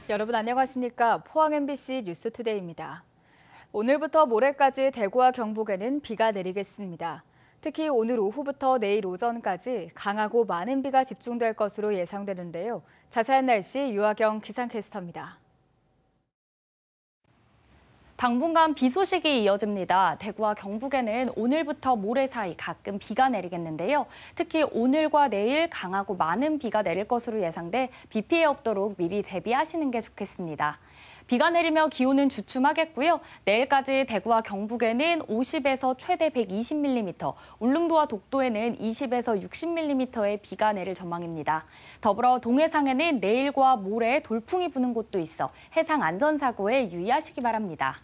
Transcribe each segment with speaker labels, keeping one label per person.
Speaker 1: 여러분 안녕하십니까? 포항 MBC 뉴스투데이입니다. 오늘부터 모레까지 대구와 경북에는 비가 내리겠습니다. 특히 오늘 오후부터 내일 오전까지 강하고 많은 비가 집중될 것으로 예상되는데요. 자세한 날씨 유아경 기상캐스터입니다.
Speaker 2: 당분간 비 소식이 이어집니다. 대구와 경북에는 오늘부터 모레 사이 가끔 비가 내리겠는데요. 특히 오늘과 내일 강하고 많은 비가 내릴 것으로 예상돼 비 피해 없도록 미리 대비하시는 게 좋겠습니다. 비가 내리며 기온은 주춤하겠고요. 내일까지 대구와 경북에는 50에서 최대 120mm, 울릉도와 독도에는 20에서 60mm의 비가 내릴 전망입니다. 더불어 동해상에는 내일과 모레 돌풍이 부는 곳도 있어 해상 안전사고에 유의하시기 바랍니다.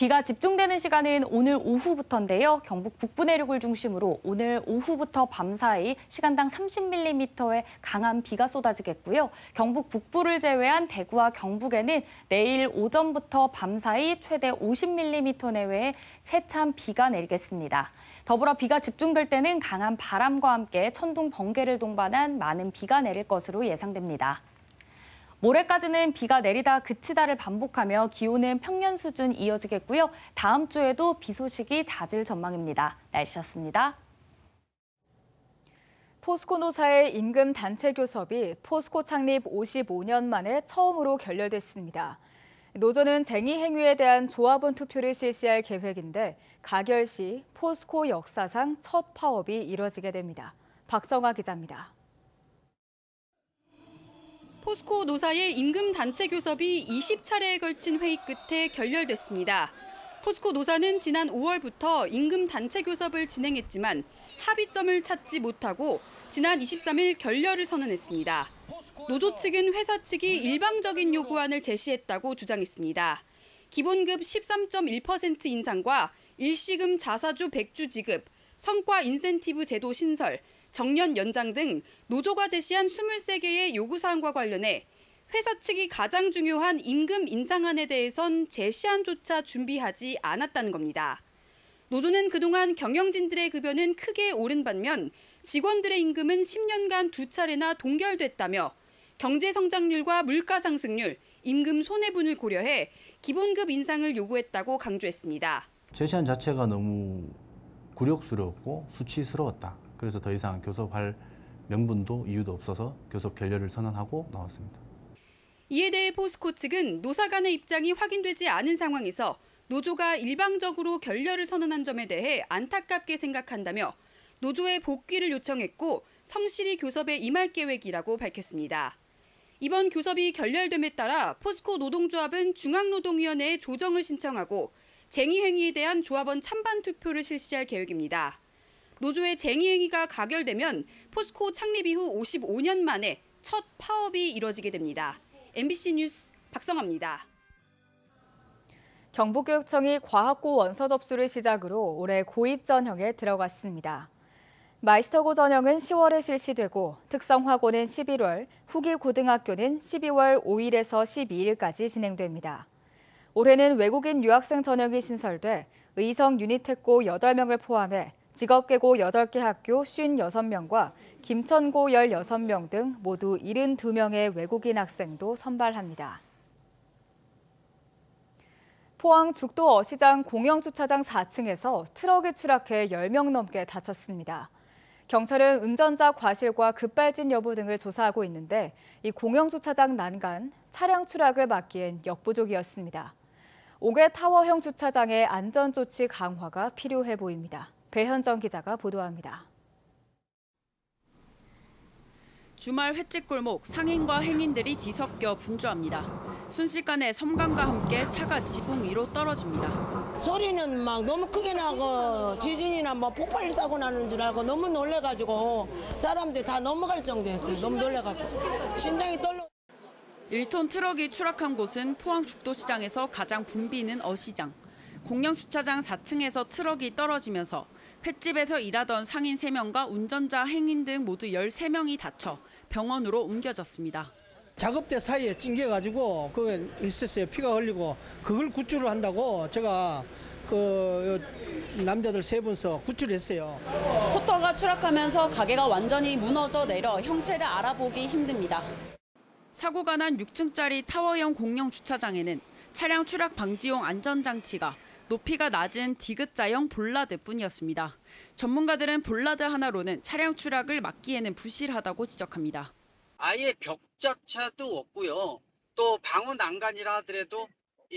Speaker 2: 비가 집중되는 시간은 오늘 오후부터인데요. 경북 북부 내륙을 중심으로 오늘 오후부터 밤 사이 시간당 30mm의 강한 비가 쏟아지겠고요. 경북 북부를 제외한 대구와 경북에는 내일 오전부터 밤 사이 최대 50mm 내외의 세찬 비가 내리겠습니다. 더불어 비가 집중될 때는 강한 바람과 함께 천둥, 번개를 동반한 많은 비가 내릴 것으로 예상됩니다. 모레까지는 비가 내리다 그치다를 반복하며 기온은 평년 수준 이어지겠고요. 다음 주에도 비 소식이 잦을 전망입니다. 날씨였습니다.
Speaker 1: 포스코 노사의 임금 단체 교섭이 포스코 창립 55년 만에 처음으로 결렬됐습니다. 노조는 쟁의 행위에 대한 조합원 투표를 실시할 계획인데 가결 시 포스코 역사상 첫 파업이 이뤄지게 됩니다. 박성아 기자입니다.
Speaker 3: 포스코 노사의 임금 단체 교섭이 20차례에 걸친 회의 끝에 결렬됐습니다. 포스코 노사는 지난 5월부터 임금 단체 교섭을 진행했지만 합의점을 찾지 못하고 지난 23일 결렬을 선언했습니다. 노조 측은 회사 측이 일방적인 요구안을 제시했다고 주장했습니다. 기본급 13.1% 인상과 일시금 자사주 100주 지급, 성과 인센티브 제도 신설, 정년 연장 등 노조가 제시한 23개의 요구사항과 관련해 회사 측이 가장 중요한 임금 인상안에 대해선 제시안조차 준비하지 않았다는 겁니다. 노조는 그동안 경영진들의 급여는 크게 오른 반면 직원들의 임금은 10년간 2차례나 동결됐다며 경제 성장률과 물가 상승률, 임금 손해분을 고려해 기본급 인상을 요구했다고 강조했습니다.
Speaker 4: 제시안 자체가 너무 굴욕스러웠고 수치스러웠다. 그래서 더 이상 교섭할 명분도 이유도 없어서 교섭 결렬을 선언하고 나왔습니다.
Speaker 3: 이에 대해 포스코 측은 노사 간의 입장이 확인되지 않은 상황에서 노조가 일방적으로 결렬을 선언한 점에 대해 안타깝게 생각한다며 노조의 복귀를 요청했고 성실히 교섭에 임할 계획이라고 밝혔습니다. 이번 교섭이 결렬됨에 따라 포스코 노동조합은 중앙노동위원회에 조정을 신청하고 쟁의행위에 대한 조합원 찬반 투표를 실시할 계획입니다. 노조의 쟁의행위가 가결되면 포스코 창립 이후 55년 만에 첫 파업이 이뤄지게 됩니다. MBC 뉴스 박성아입니다.
Speaker 1: 경북교육청이 과학고 원서 접수를 시작으로 올해 고입 전형에 들어갔습니다. 마이스터고 전형은 10월에 실시되고 특성화고는 11월, 후기 고등학교는 12월 5일에서 12일까지 진행됩니다. 올해는 외국인 유학생 전형이 신설돼 의성 유니텍고 8명을 포함해 직업계고 8개 학교 56명과 김천고 16명 등 모두 72명의 외국인 학생도 선발합니다. 포항 죽도 어시장 공영주차장 4층에서 트럭이 추락해 10명 넘게 다쳤습니다. 경찰은 운전자 과실과 급발진 여부 등을 조사하고 있는데 이 공영주차장 난간, 차량 추락을 막기엔 역부족이었습니다. 5개 타워형 주차장의 안전조치 강화가 필요해 보입니다. 배현정 기자가 보도합니다.
Speaker 5: 주말 횟집골목 상인과 행인들이 뒤섞여 분주합니다. 순식간에 섬광과 함께 차가 지붕 위로 떨어집니다.
Speaker 6: 소리는 막 너무 크게 나고 지진이나 뭐 폭발 사고 나는 줄 알고 너무 놀래가지고 사람들 다 넘어갈 정도였어요. 너무 놀래가지고 심장이 떨려.
Speaker 5: 1톤 트럭이 추락한 곳은 포항 죽도시장에서 가장 붐비 있는 어시장. 공영주차장 4층에서 트럭이 떨어지면서 횟집에서 일하던 상인 3명과 운전자, 행인 등 모두 13명이 다쳐 병원으로 옮겨졌습니다.
Speaker 7: 작업대 사이에 찡겨가지고 그게 있었어요. 피가 흘리고 그걸 구출을 한다고 제가 그 남자들 3분서 구출했어요.
Speaker 5: 포터가 추락하면서 가게가 완전히 무너져 내려 형체를 알아보기 힘듭니다. 사고가 난 6층짜리 타워형 공영 주차장에는 차량 추락 방지용 안전장치가 높이가 낮은 디귿자형 볼라드뿐이었습니다. 전문가들은 볼라드 하나로는 차량 추락을 막기에는 부실하다고 지적합니다.
Speaker 8: 아예 벽자차도 없고요. 또 방어 난간이라 하더라도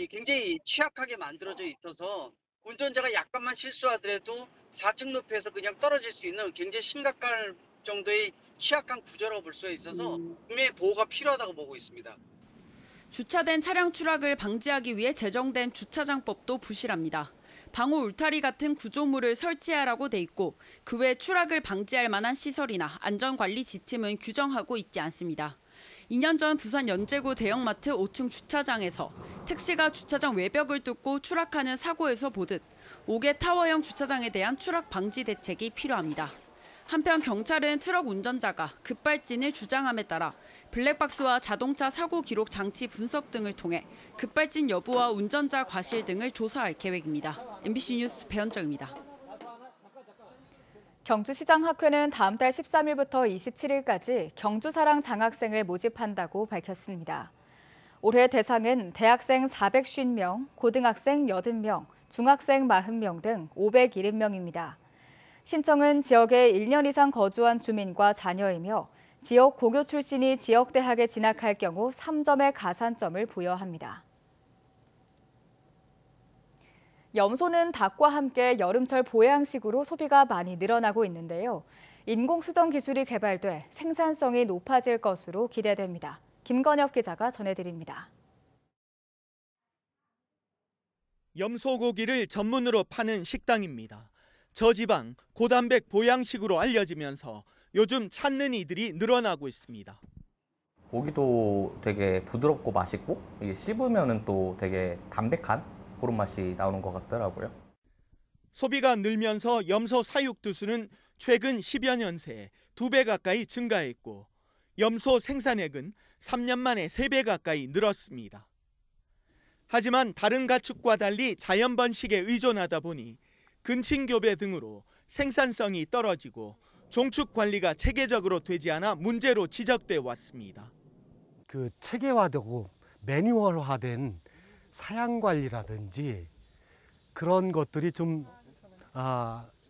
Speaker 8: 굉장히 취약하게 만들어져 있어서 운전자가 약간만 실수하더라도 4층 높이에서 그냥 떨어질 수 있는 굉장히 심각한 정도의 취약한 구조라고 볼 수 있어서 분명히 보호가 필요하다고 보고 있습니다.
Speaker 5: 주차된 차량 추락을 방지하기 위해 제정된 주차장법도 부실합니다. 방호 울타리 같은 구조물을 설치하라고 돼 있고 그 외 추락을 방지할 만한 시설이나 안전관리 지침은 규정하고 있지 않습니다. 2년 전 부산 연제구 대형마트 5층 주차장에서 택시가 주차장 외벽을 뚫고 추락하는 사고에서 보듯 5개 타워형 주차장에 대한 추락 방지 대책이 필요합니다. 한편 경찰은 트럭 운전자가 급발진을 주장함에 따라 블랙박스와 자동차 사고 기록 장치 분석 등을 통해 급발진 여부와 운전자 과실 등을 조사할 계획입니다. MBC 뉴스 배현정입니다.
Speaker 1: 경주시장학회는 다음 달 13일부터 27일까지 경주사랑 장학생을 모집한다고 밝혔습니다. 올해 대상은 대학생 450명, 고등학생 80명, 중학생 40명 등 570명입니다. 신청은 지역에 1년 이상 거주한 주민과 자녀이며 지역 고교 출신이 지역대학에 진학할 경우 3점의 가산점을 부여합니다. 염소는 닭과 함께 여름철 보양식으로 소비가 많이 늘어나고 있는데요. 인공수정 기술이 개발돼 생산성이 높아질 것으로 기대됩니다. 김건엽 기자가 전해드립니다.
Speaker 9: 염소고기를 전문으로 파는 식당입니다. 저지방, 고단백 보양식으로 알려지면서 요즘 찾는 이들이 늘어나고 있습니다.
Speaker 10: 고기도 되게 부드럽고 맛있고 이게 씹으면은 또 되게 담백한 그런 맛이 나오는 것 같더라고요.
Speaker 9: 소비가 늘면서 염소 사육 두수는 최근 10여 년 새 2배 가까이 증가했고 염소 생산액은 3년 만에 3배 가까이 늘었습니다. 하지만 다른 가축과 달리 자연 번식에 의존하다 보니 근친교배 등으로 생산성이 떨어지고 종축 관리가 체계적으로 되지 않아 문제로 지적돼 왔습니다.
Speaker 11: 그 체계화되고 매뉴얼화된 사양 관리라든지 그런 것들이 좀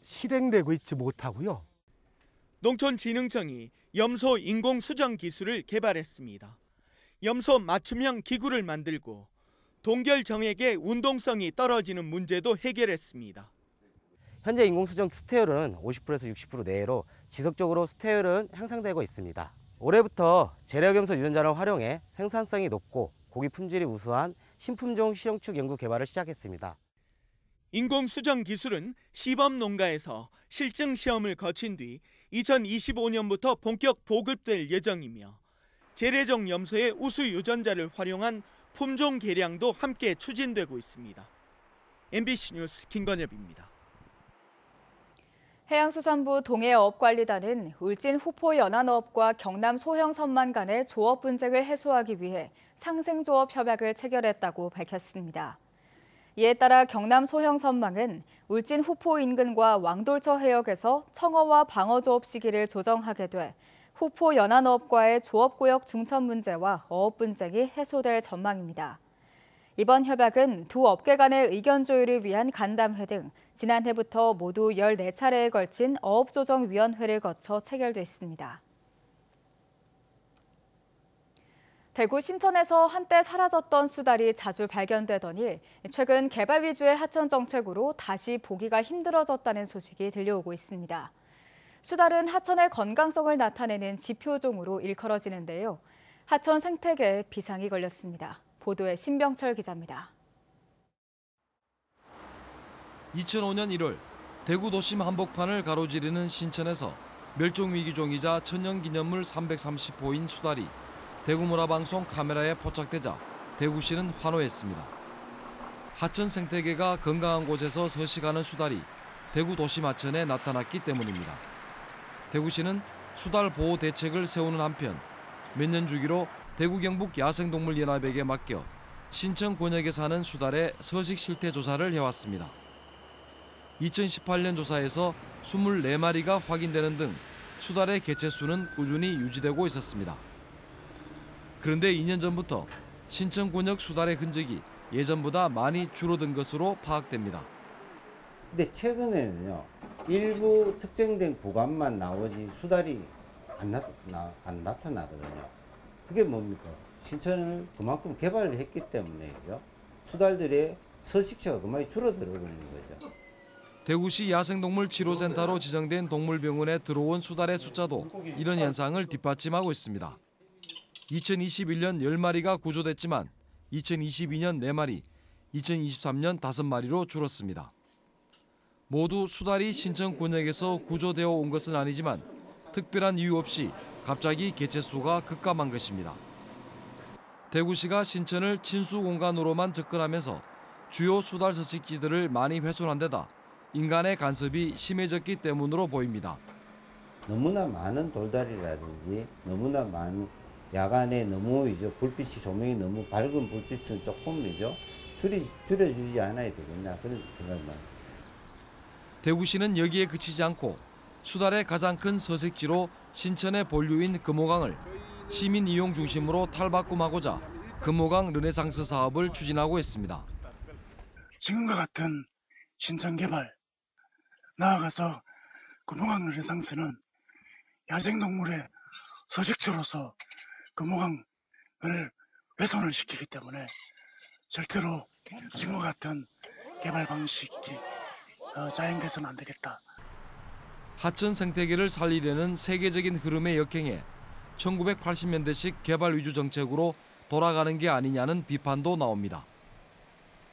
Speaker 11: 실행되고 있지 못하고요.
Speaker 9: 농촌진흥청이 염소 인공수정 기술을 개발했습니다. 염소 맞춤형 기구를 만들고 동결정액의 운동성이 떨어지는 문제도 해결했습니다.
Speaker 12: 현재 인공수정 수태율은 50%에서 60% 내외로 지속적으로 수태율은 향상되고 있습니다. 올해부터 재래염소 유전자를 활용해 생산성이 높고 고기 품질이 우수한 신품종 실용축 연구 개발을 시작했습니다.
Speaker 9: 인공수정 기술은 시범 농가에서 실증 시험을 거친 뒤 2025년부터 본격 보급될 예정이며 재래종 염소의 우수 유전자를 활용한 품종 개량도 함께 추진되고 있습니다. MBC 뉴스 김건엽입니다.
Speaker 1: 해양수산부 동해어업관리단은 울진 후포연안어업과 경남 소형선만 간의 조업 분쟁을 해소하기 위해 상생조업 협약을 체결했다고 밝혔습니다. 이에 따라 경남 소형선망은 울진 후포 인근과 왕돌처 해역에서 청어와 방어조업 시기를 조정하게 돼 후포 연안어업과의 조업구역 중첩 문제와 어업 분쟁이 해소될 전망입니다. 이번 협약은 두 업계 간의 의견 조율을 위한 간담회 등 지난해부터 모두 14차례에 걸친 어업조정위원회를 거쳐 체결됐습니다. 대구 신천에서 한때 사라졌던 수달이 자주 발견되더니 최근 개발 위주의 하천 정책으로 다시 보기가 힘들어졌다는 소식이 들려오고 있습니다. 수달은 하천의 건강성을 나타내는 지표종으로 일컬어지는데요. 하천 생태계에 비상이 걸렸습니다. 보도에 신병철 기자입니다.
Speaker 13: 2005년 1월 대구 도심 한복판을 가로지르는 신천에서 멸종위기종이자 천연기념물 330호인 수달이 대구 문화방송 카메라에 포착되자 대구시는 환호했습니다. 하천 생태계가 건강한 곳에서 서식하는 수달이 대구 도심 하천에 나타났기 때문입니다. 대구시는 수달 보호 대책을 세우는 한편 몇 년 주기로 대구 경북 야생동물연합에게 맡겨 신천 권역에 사는 수달의 서식 실태 조사를 해왔습니다. 2018년 조사에서 24마리가 확인되는 등 수달의 개체 수는 꾸준히 유지되고 있었습니다. 그런데 2년 전부터 신천군역 수달의 흔적이 예전보다 많이 줄어든 것으로 파악됩니다.
Speaker 14: 근데 최근에는요, 일부 특정된 구간만 나오지 수달이 안 나타나거든요. 그게 뭡니까? 신천을 그만큼 개발을 했기 때문에죠. 수달들의 서식처가 그만이 줄어들고 있는 거죠.
Speaker 13: 대구시 야생동물 치료센터로 지정된 동물병원에 들어온 수달의 숫자도 이런 현상을 뒷받침하고 있습니다. 2021년 10마리가 구조됐지만 2022년 4마리, 2023년 5마리로 줄었습니다. 모두 수달이 신천군역에서 구조되어 온 것은 아니지만 특별한 이유 없이 갑자기 개체수가 급감한 것입니다. 대구시가 신천을 친수 공간으로만 접근하면서 주요 수달 서식지들을 많이 훼손한 데다 인간의 간섭이 심해졌기 때문으로 보입니다.
Speaker 14: 너무나 많은 돌다리라든지 너무나 많은 야간에 너무 불빛이 조명이 너무 밝은 불빛은 조금 줄여주지 않아야 되겠나 그런 생각만.
Speaker 13: 대구시는 여기에 그치지 않고 수달의 가장 큰 서식지로 신천의 본류인 금호강을 시민 이용 중심으로 탈바꿈하고자 금호강 르네상스 사업을 추진하고 있습니다.
Speaker 15: 지금과 같은 신천 개발, 나아가서 금호강 르네상스는 야생동물의 서식지로서 금호강을 훼손을 시키기 때문에 절대로 지금과 같은 개발 방식이 자행돼서는 안 되겠다.
Speaker 13: 하천 생태계를 살리려는 세계적인 흐름에 역행해 1980년대식 개발 위주 정책으로 돌아가는 게 아니냐는 비판도 나옵니다.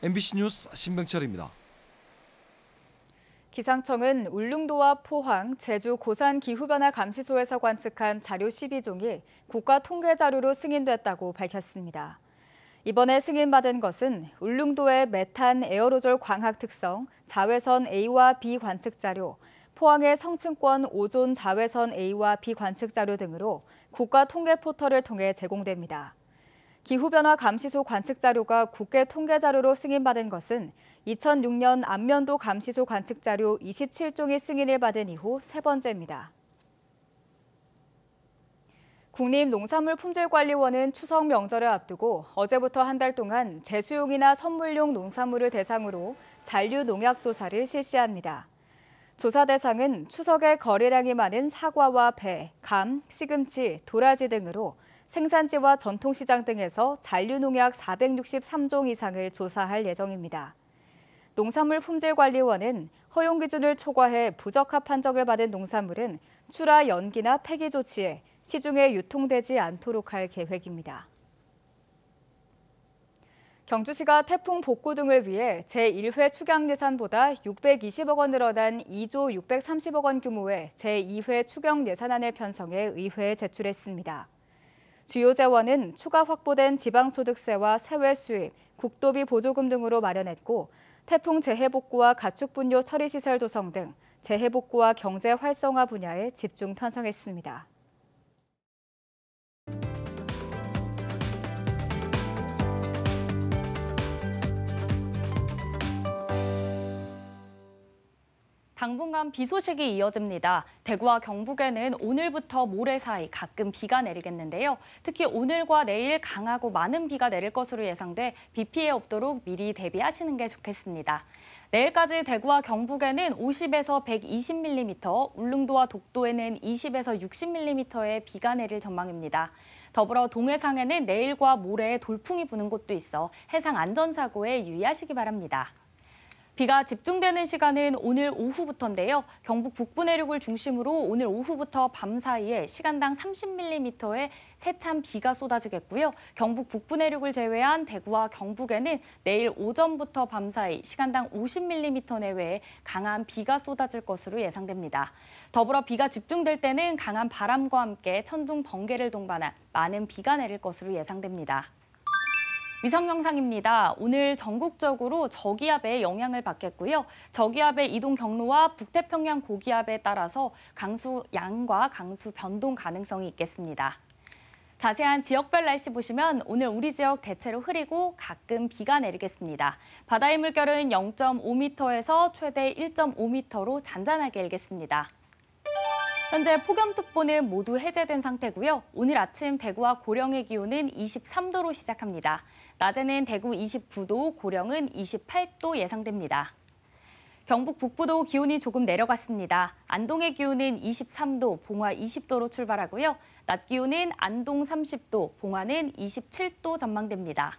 Speaker 13: MBC 뉴스 신병철입니다.
Speaker 1: 기상청은 울릉도와 포항, 제주 고산 기후변화 감시소에서 관측한 자료 12종이 국가 통계 자료로 승인됐다고 밝혔습니다. 이번에 승인받은 것은 울릉도의 메탄 에어로졸 광학 특성 자외선 A와 B 관측 자료, 포항의 성층권 오존 자외선 A와 B 관측 자료 등으로 국가 통계 포털을 통해 제공됩니다. 기후변화 감시소 관측 자료가 국외 통계 자료로 승인받은 것은 2006년 안면도 감시소 관측 자료 27종이 승인을 받은 이후 세 번째입니다. 국립농산물품질관리원은 추석 명절을 앞두고 어제부터 한 달 동안 제수용이나 선물용 농산물을 대상으로 잔류 농약 조사를 실시합니다. 조사 대상은 추석에 거래량이 많은 사과와 배, 감, 시금치, 도라지 등으로 생산지와 전통시장 등에서 잔류 농약 463종 이상을 조사할 예정입니다. 농산물품질관리원은 허용 기준을 초과해 부적합 판정을 받은 농산물은 출하 연기나 폐기 조치해 시중에 유통되지 않도록 할 계획입니다. 경주시가 태풍 복구 등을 위해 제1회 추경 예산보다 620억 원 늘어난 2조 630억 원 규모의 제2회 추경 예산안을 편성해 의회에 제출했습니다. 주요 재원은 추가 확보된 지방소득세와 세외 수입, 국도비 보조금 등으로 마련했고 태풍 재해복구와 가축분뇨 처리시설 조성 등 재해복구와 경제 활성화 분야에 집중 편성했습니다.
Speaker 2: 당분간 비 소식이 이어집니다. 대구와 경북에는 오늘부터 모레 사이 가끔 비가 내리겠는데요. 특히 오늘과 내일 강하고 많은 비가 내릴 것으로 예상돼 비 피해 없도록 미리 대비하시는 게 좋겠습니다. 내일까지 대구와 경북에는 50에서 120mm, 울릉도와 독도에는 20에서 60mm의 비가 내릴 전망입니다. 더불어 동해상에는 내일과 모레 돌풍이 부는 곳도 있어 해상 안전사고에 유의하시기 바랍니다. 비가 집중되는 시간은 오늘 오후부터인데요. 경북 북부 내륙을 중심으로 오늘 오후부터 밤 사이에 시간당 30mm의 세찬 비가 쏟아지겠고요. 경북 북부 내륙을 제외한 대구와 경북에는 내일 오전부터 밤 사이 시간당 50mm 내외의 강한 비가 쏟아질 것으로 예상됩니다. 더불어 비가 집중될 때는 강한 바람과 함께 천둥, 번개를 동반한 많은 비가 내릴 것으로 예상됩니다. 위성 영상입니다. 오늘 전국적으로 저기압의 영향을 받겠고요. 저기압의 이동 경로와 북태평양 고기압에 따라서 강수 양과 강수 변동 가능성이 있겠습니다. 자세한 지역별 날씨 보시면 오늘 우리 지역 대체로 흐리고 가끔 비가 내리겠습니다. 바다의 물결은 0.5m에서 최대 1.5m로 잔잔하게 일겠습니다. 현재 폭염특보는 모두 해제된 상태고요. 오늘 아침 대구와 고령의 기온은 23도로 시작합니다. 낮에는 대구 29도, 고령은 28도 예상됩니다. 경북 북부도 기온이 조금 내려갔습니다. 안동의 기온은 23도, 봉화 20도로 출발하고요. 낮 기온은 안동 30도, 봉화는 27도 전망됩니다.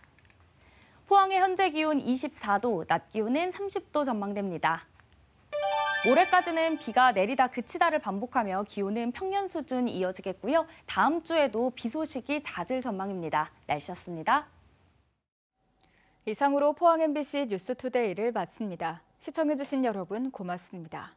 Speaker 2: 포항의 현재 기온 24도, 낮 기온은 30도 전망됩니다. 모레까지는 비가 내리다 그치다를 반복하며 기온은 평년 수준 이어지겠고요. 다음 주에도 비 소식이 잦을 전망입니다. 날씨였습니다.
Speaker 1: 이상으로 포항 MBC 뉴스투데이를 마칩니다. 시청해주신 여러분 고맙습니다.